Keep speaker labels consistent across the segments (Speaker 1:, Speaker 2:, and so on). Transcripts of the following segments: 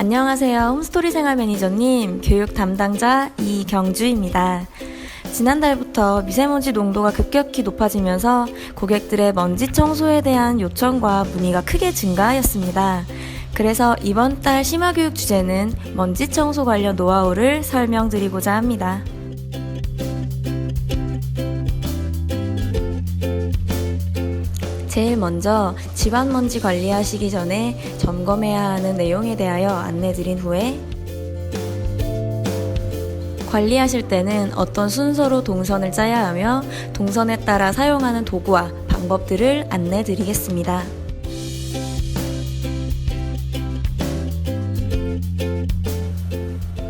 Speaker 1: 안녕하세요. 홈스토리 생활 매니저님, 교육 담당자 이경주입니다. 지난달부터 미세먼지 농도가 급격히 높아지면서 고객들의 먼지 청소에 대한 요청과 문의가 크게 증가하였습니다. 그래서 이번 달 심화교육 주제는 먼지 청소 관련 노하우를 설명드리고자 합니다. 제일 먼저 집안먼지 관리하시기 전에 점검해야 하는 내용에 대하여 안내드린 후에 관리하실 때는 어떤 순서로 동선을 짜야 하며 동선에 따라 사용하는 도구와 방법들을 안내드리겠습니다.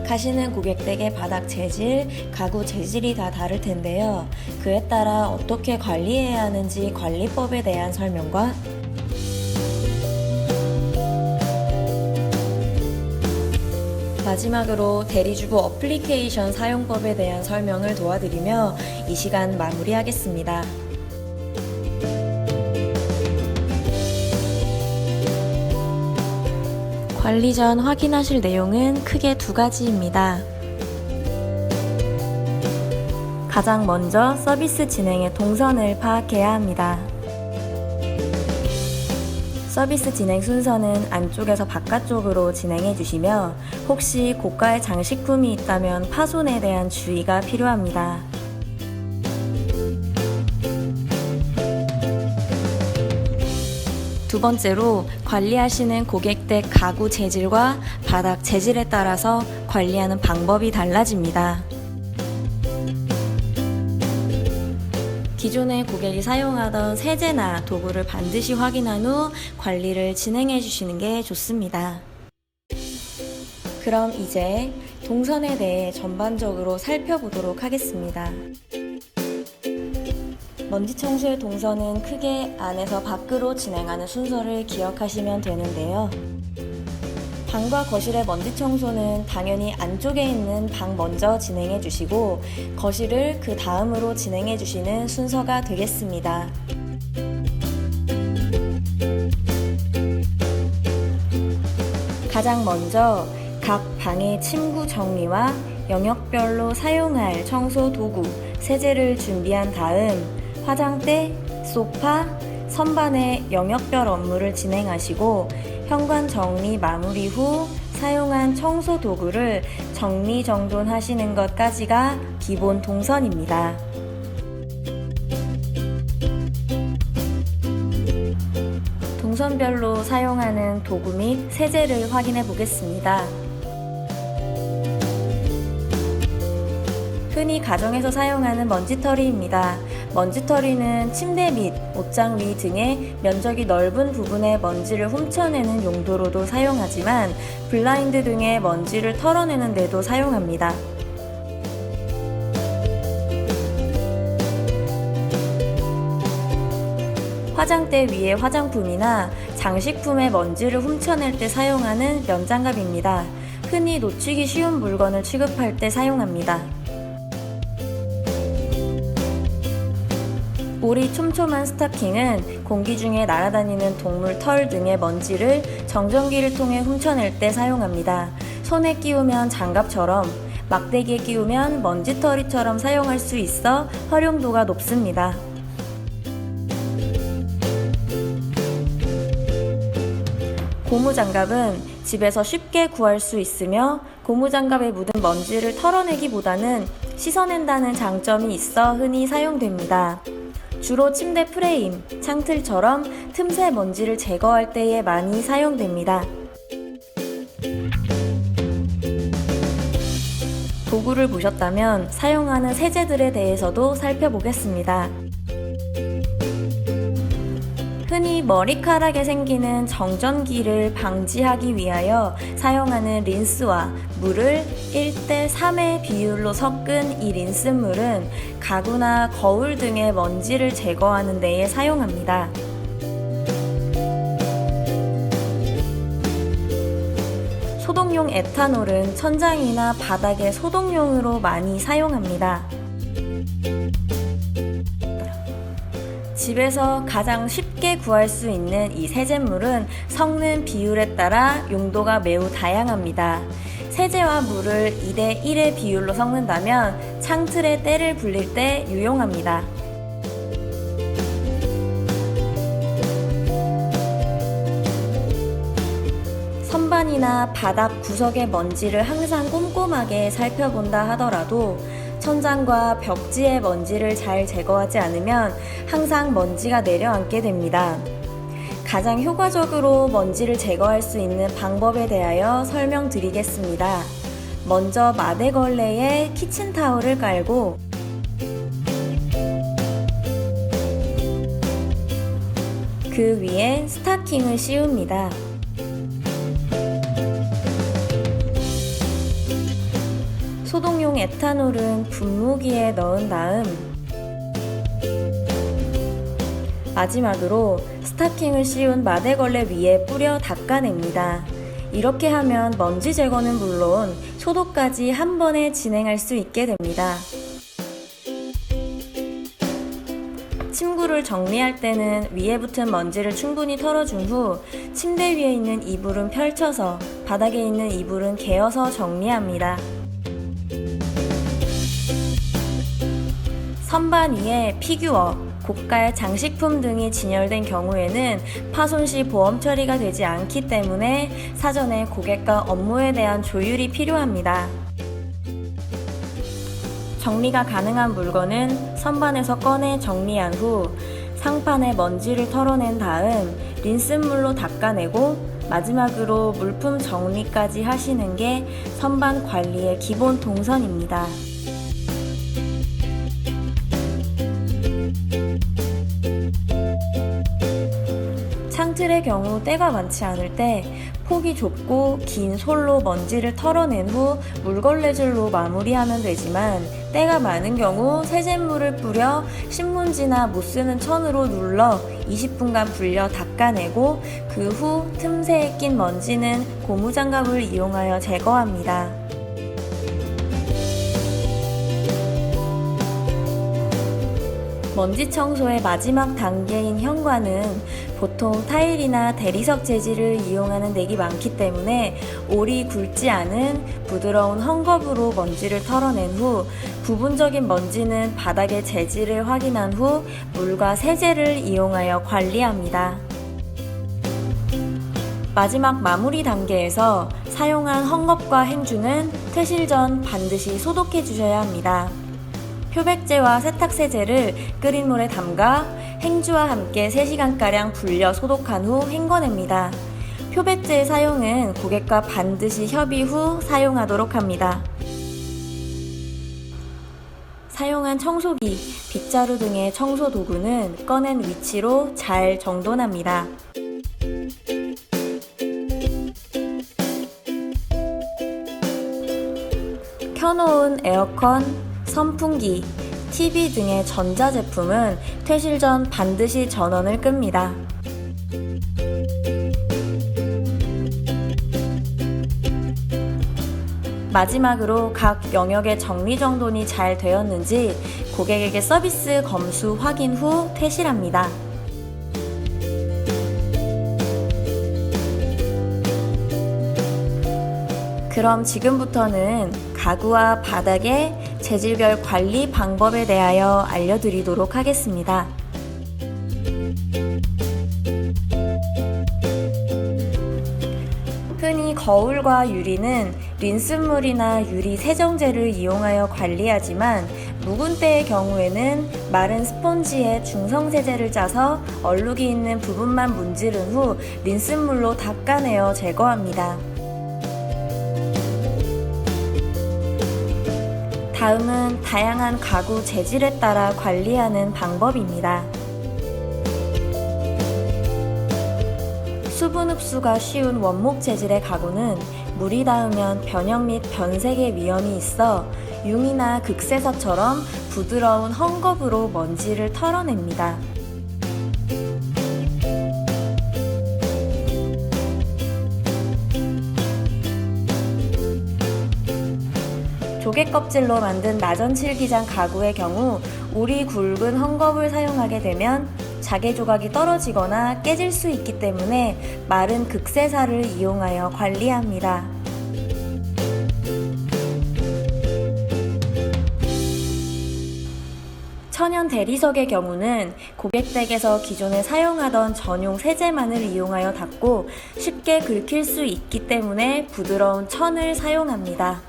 Speaker 1: 가시는 고객 댁의 바닥 재질, 가구 재질이 다 다를 텐데요. 그에 따라 어떻게 관리해야 하는지 관리법에 대한 설명과 마지막으로 대리주부 어플리케이션 사용법에 대한 설명을 도와드리며 이 시간 마무리하겠습니다. 관리 전 확인하실 내용은 크게 두 가지입니다. 가장 먼저 서비스 진행의 동선을 파악해야 합니다. 서비스 진행 순서는 안쪽에서 바깥쪽으로 진행해 주시며 혹시 고가의 장식품이 있다면 파손에 대한 주의가 필요합니다. 두 번째로 관리하시는 고객 댁 가구 재질과 바닥 재질에 따라서 관리하는 방법이 달라집니다. 기존에 고객이 사용하던 세제나 도구를 반드시 확인한 후 관리를 진행해 주시는 게 좋습니다. 그럼 이제 동선에 대해 전반적으로 살펴보도록 하겠습니다. 먼지 청소의 동선은 크게 안에서 밖으로 진행하는 순서를 기억하시면 되는데요. 방과 거실의 먼지 청소는 당연히 안쪽에 있는 방 먼저 진행해 주시고 거실을 그 다음으로 진행해 주시는 순서가 되겠습니다. 가장 먼저 각 방의 침구 정리와 영역별로 사용할 청소 도구, 세제를 준비한 다음 화장대, 소파, 선반의 영역별 업무를 진행하시고 현관 정리 마무리 후 사용한 청소 도구를 정리정돈하시는 것까지가 기본 동선입니다. 동선별로 사용하는 도구 및 세제를 확인해 보겠습니다. 흔히 가정에서 사용하는 먼지털이입니다. 먼지털이는 침대 및 옷장 위 등의 면적이 넓은 부분의 먼지를 훔쳐내는 용도로도 사용하지만 블라인드 등의 먼지를 털어내는 데도 사용합니다. 화장대 위에 화장품이나 장식품의 먼지를 훔쳐낼 때 사용하는 면장갑입니다. 흔히 놓치기 쉬운 물건을 취급할 때 사용합니다. 볼이 촘촘한 스타킹은 공기 중에 날아다니는 동물 털 등의 먼지를 정전기를 통해 훔쳐낼 때 사용합니다. 손에 끼우면 장갑처럼, 막대기에 끼우면 먼지털이처럼 사용할 수 있어 활용도가 높습니다. 고무장갑은 집에서 쉽게 구할 수 있으며 고무장갑에 묻은 먼지를 털어내기보다는 씻어낸다는 장점이 있어 흔히 사용됩니다. 주로 침대 프레임, 창틀처럼 틈새 먼지를 제거할 때에 많이 사용됩니다. 도구를 보셨다면 사용하는 세제들에 대해서도 살펴보겠습니다. 흔히 머리카락에 생기는 정전기를 방지하기 위하여 사용하는 린스와 물을 1:3의 비율로 섞은 이 린스물은 가구나 거울 등의 먼지를 제거하는 데에 사용합니다. 소독용 에탄올은 천장이나 바닥의 소독용으로 많이 사용합니다. 집에서 가장 쉽게 쉽게 구할 수 있는 이 세제물은 섞는 비율에 따라 용도가 매우 다양합니다. 세제와 물을 2대 1의 비율로 섞는다면 창틀에 때를 불릴 때 유용합니다. 선반이나 바닥 구석의 먼지를 항상 꼼꼼하게 살펴본다 하더라도 천장과 벽지의 먼지를 잘 제거하지 않으면 항상 먼지가 내려앉게 됩니다. 가장 효과적으로 먼지를 제거할 수 있는 방법에 대하여 설명드리겠습니다. 먼저 마대걸레에 키친타올을 깔고 그 위에 스타킹을 씌웁니다. 소독용 에탄올은 분무기에 넣은 다음 마지막으로 스타킹을 씌운 마대걸레 위에 뿌려 닦아냅니다. 이렇게 하면 먼지 제거는 물론 소독까지 한 번에 진행할 수 있게 됩니다. 침구를 정리할 때는 위에 붙은 먼지를 충분히 털어준 후 침대 위에 있는 이불은 펼쳐서 바닥에 있는 이불은 개어서 정리합니다. 선반 위에 피규어, 고깔, 장식품 등이 진열된 경우에는 파손 시 보험 처리가 되지 않기 때문에 사전에 고객과 업무에 대한 조율이 필요합니다. 정리가 가능한 물건은 선반에서 꺼내 정리한 후 상판에 먼지를 털어낸 다음 린스물로 닦아내고 마지막으로 물품 정리까지 하시는 게 선반 관리의 기본 동선입니다. 창틀의 경우 때가 많지 않을 때 폭이 좁고 긴 솔로 먼지를 털어낸 후 물걸레질로 마무리하면 되지만 때가 많은 경우 세제물을 뿌려 신문지나 못쓰는 천으로 눌러 20분간 불려 닦아내고 그 후 틈새에 낀 먼지는 고무장갑을 이용하여 제거합니다. 먼지 청소의 마지막 단계인 현관은 보통 타일이나 대리석 재질을 이용하는 댁이 많기 때문에 올이 굵지 않은 부드러운 헝겊으로 먼지를 털어낸 후 부분적인 먼지는 바닥의 재질을 확인한 후 물과 세제를 이용하여 관리합니다. 마지막 마무리 단계에서 사용한 헝겊과 행주는 퇴실 전 반드시 소독해 주셔야 합니다. 표백제와 세탁세제를 끓인 물에 담가 행주와 함께 3시간가량 불려 소독한 후 헹궈냅니다. 표백제의 사용은 고객과 반드시 협의 후 사용하도록 합니다. 사용한 청소기, 빗자루 등의 청소 도구는 꺼낸 위치로 잘 정돈합니다. 켜놓은 에어컨, 선풍기, TV 등의 전자제품은 퇴실 전 반드시 전원을 끕니다. 마지막으로 각 영역의 정리정돈이 잘 되었는지 고객에게 서비스 검수 확인 후 퇴실합니다. 그럼 지금부터는 가구와 바닥의 재질별 관리 방법에 대하여 알려드리도록 하겠습니다. 흔히 거울과 유리는 린스물이나 유리 세정제를 이용하여 관리하지만 묵은 때의 경우에는 마른 스펀지에 중성세제를 짜서 얼룩이 있는 부분만 문지른 후 린스물로 닦아내어 제거합니다. 다음은 다양한 가구 재질에 따라 관리하는 방법입니다. 수분 흡수가 쉬운 원목 재질의 가구는 물이 닿으면 변형 및 변색의 위험이 있어 융이나 극세사처럼 부드러운 헝겊으로 먼지를 털어냅니다. 조개 껍질로 만든 나전칠기장 가구의 경우 올이 굵은 헝겊을 사용하게 되면 자개 조각이 떨어지거나 깨질 수 있기 때문에 마른 극세사를 이용하여 관리합니다. 천연 대리석의 경우는 고객 댁에서 기존에 사용하던 전용 세제만을 이용하여 닦고 쉽게 긁힐 수 있기 때문에 부드러운 천을 사용합니다.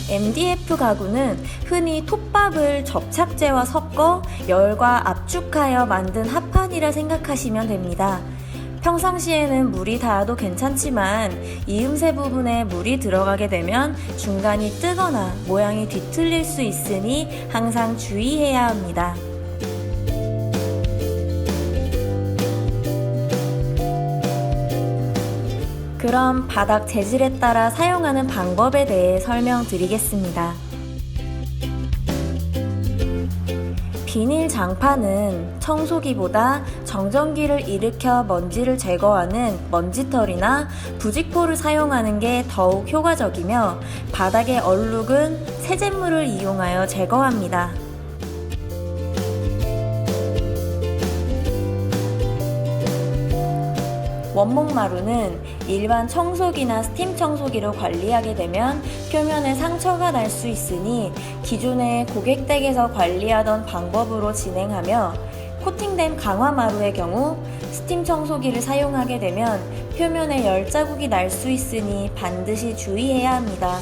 Speaker 1: MDF 가구는 흔히 톱밥을 접착제와 섞어 열과 압축하여 만든 합판이라 생각하시면 됩니다. 평상시에는 물이 닿아도 괜찮지만 이음새 부분에 물이 들어가게 되면 중간이 뜨거나 모양이 뒤틀릴 수 있으니 항상 주의해야 합니다. 그럼 바닥 재질에 따라 사용하는 방법에 대해 설명드리겠습니다. 비닐 장판은 청소기보다 정전기를 일으켜 먼지를 제거하는 먼지털이나 부직포를 사용하는 게 더욱 효과적이며 바닥의 얼룩은 세제물을 이용하여 제거합니다. 원목마루는 일반 청소기나 스팀 청소기로 관리하게 되면 표면에 상처가 날 수 있으니 기존의 고객 댁에서 관리하던 방법으로 진행하며, 코팅된 강화마루의 경우 스팀 청소기를 사용하게 되면 표면에 열 자국이 날 수 있으니 반드시 주의해야 합니다.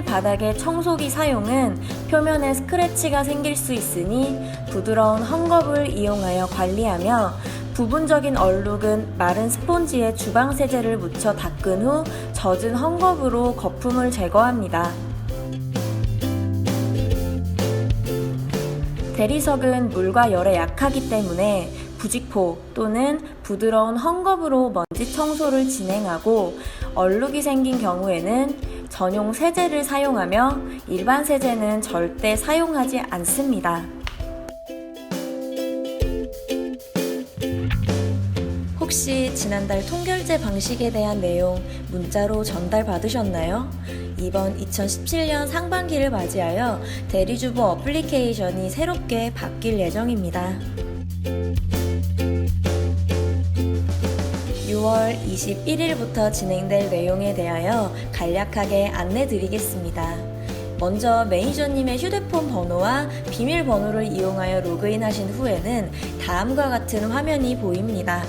Speaker 1: 바닥의 청소기 사용은 표면에 스크래치가 생길 수 있으니 부드러운 헝겊을 이용하여 관리하며, 부분적인 얼룩은 마른 스폰지에 주방세제를 묻혀 닦은 후 젖은 헝겊으로 거품을 제거합니다. 대리석은 물과 열에 약하기 때문에 부직포 또는 부드러운 헝겊으로 먼지 청소를 진행하고, 얼룩이 생긴 경우에는 전용 세제를 사용하며 일반 세제는 절대 사용하지 않습니다. 혹시 지난달 통결제 방식에 대한 내용 문자로 전달받으셨나요? 이번 2017년 상반기를 맞이하여 대리주부 어플리케이션이 새롭게 바뀔 예정입니다. 6월 21일부터 진행될 내용에 대하여 간략하게 안내드리겠습니다. 먼저 매니저님의 휴대폰 번호와 비밀번호를 이용하여 로그인하신 후에는 다음과 같은 화면이 보입니다.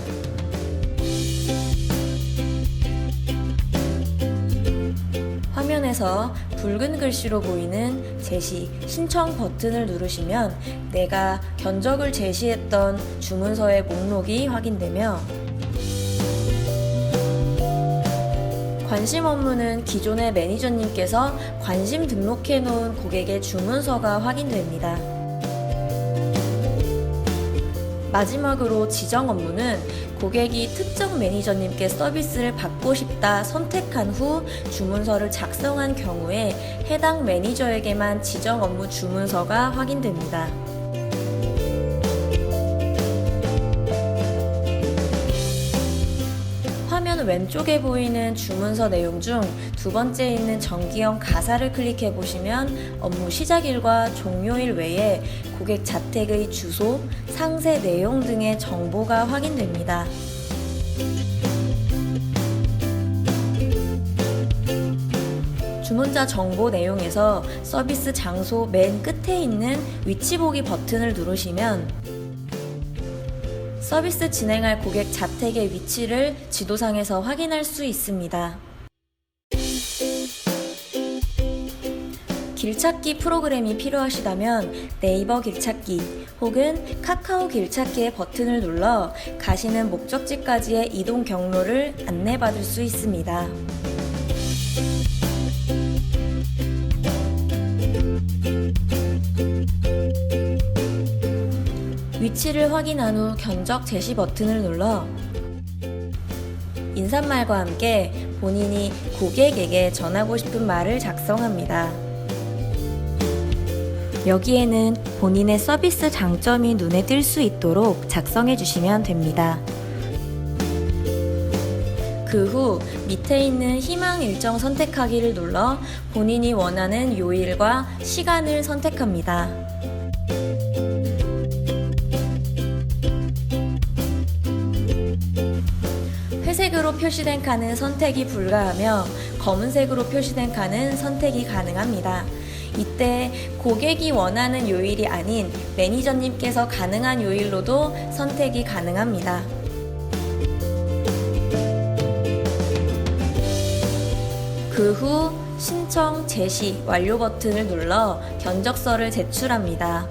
Speaker 1: 화면에서 붉은 글씨로 보이는 제시, 신청 버튼을 누르시면 내가 견적을 제시했던 주문서의 목록이 확인되며, 관심 업무는 기존의 매니저님께서 관심 등록해 놓은 고객의 주문서가 확인됩니다. 마지막으로 지정 업무는 고객이 특정 매니저님께 서비스를 받고 싶다 선택한 후 주문서를 작성한 경우에 해당 매니저에게만 지정 업무 주문서가 확인됩니다. 화면 왼쪽에 보이는 주문서 내용 중 두 번째 있는 정기형 가사를 클릭해 보시면 업무 시작일과 종료일 외에 고객 자택의 주소, 상세 내용 등의 정보가 확인됩니다. 주문자 정보 내용에서 서비스 장소 맨 끝에 있는 위치 보기 버튼을 누르시면 서비스 진행할 고객 자택의 위치를 지도상에서 확인할 수 있습니다. 길찾기 프로그램이 필요하시다면 네이버 길찾기 혹은 카카오 길찾기의 버튼을 눌러 가시는 목적지까지의 이동 경로를 안내받을 수 있습니다. 위치를 확인한 후 견적 제시 버튼을 눌러 인사말과 함께 본인이 고객에게 전하고 싶은 말을 작성합니다. 여기에는 본인의 서비스 장점이 눈에 띌 수 있도록 작성해 주시면 됩니다. 그 후 밑에 있는 희망 일정 선택하기를 눌러 본인이 원하는 요일과 시간을 선택합니다. 회색으로 표시된 칸은 선택이 불가하며 검은색으로 표시된 칸은 선택이 가능합니다. 이때 고객이 원하는 요일이 아닌 매니저님께서 가능한 요일로도 선택이 가능합니다. 그 후 신청 제시 완료 버튼을 눌러 견적서를 제출합니다.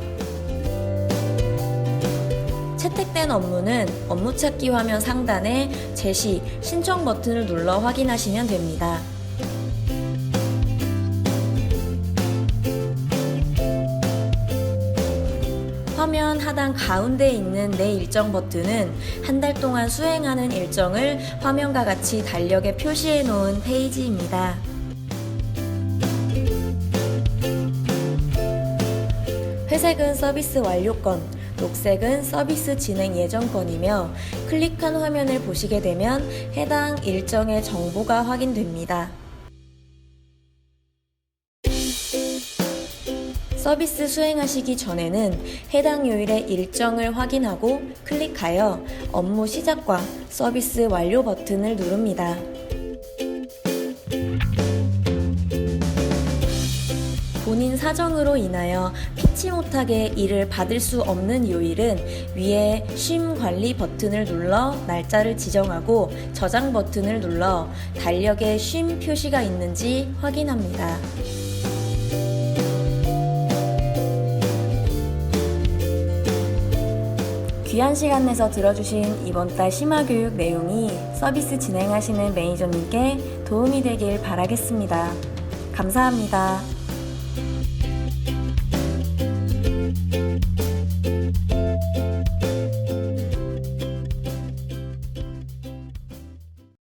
Speaker 1: 채택된 업무는 업무 찾기 화면 상단에 제시 신청 버튼을 눌러 확인하시면 됩니다. 화면 하단 가운데 있는 내 일정 버튼은 한 달 동안 수행하는 일정을 화면과 같이 달력에 표시해 놓은 페이지입니다. 회색은 서비스 완료권, 녹색은 서비스 진행 예정권이며 클릭한 화면을 보시게 되면 해당 일정의 정보가 확인됩니다. 서비스 수행하시기 전에는 해당 요일의 일정을 확인하고 클릭하여 업무 시작과 서비스 완료 버튼을 누릅니다. 본인 사정으로 인하여 피치 못하게 일을 받을 수 없는 요일은 위에 쉼 관리 버튼을 눌러 날짜를 지정하고 저장 버튼을 눌러 달력에 쉼 표시가 있는지 확인합니다. 귀한 시간 내서 들어주신 이번 달 심화교육 내용이 서비스 진행하시는 매니저님께 도움이 되길 바라겠습니다. 감사합니다.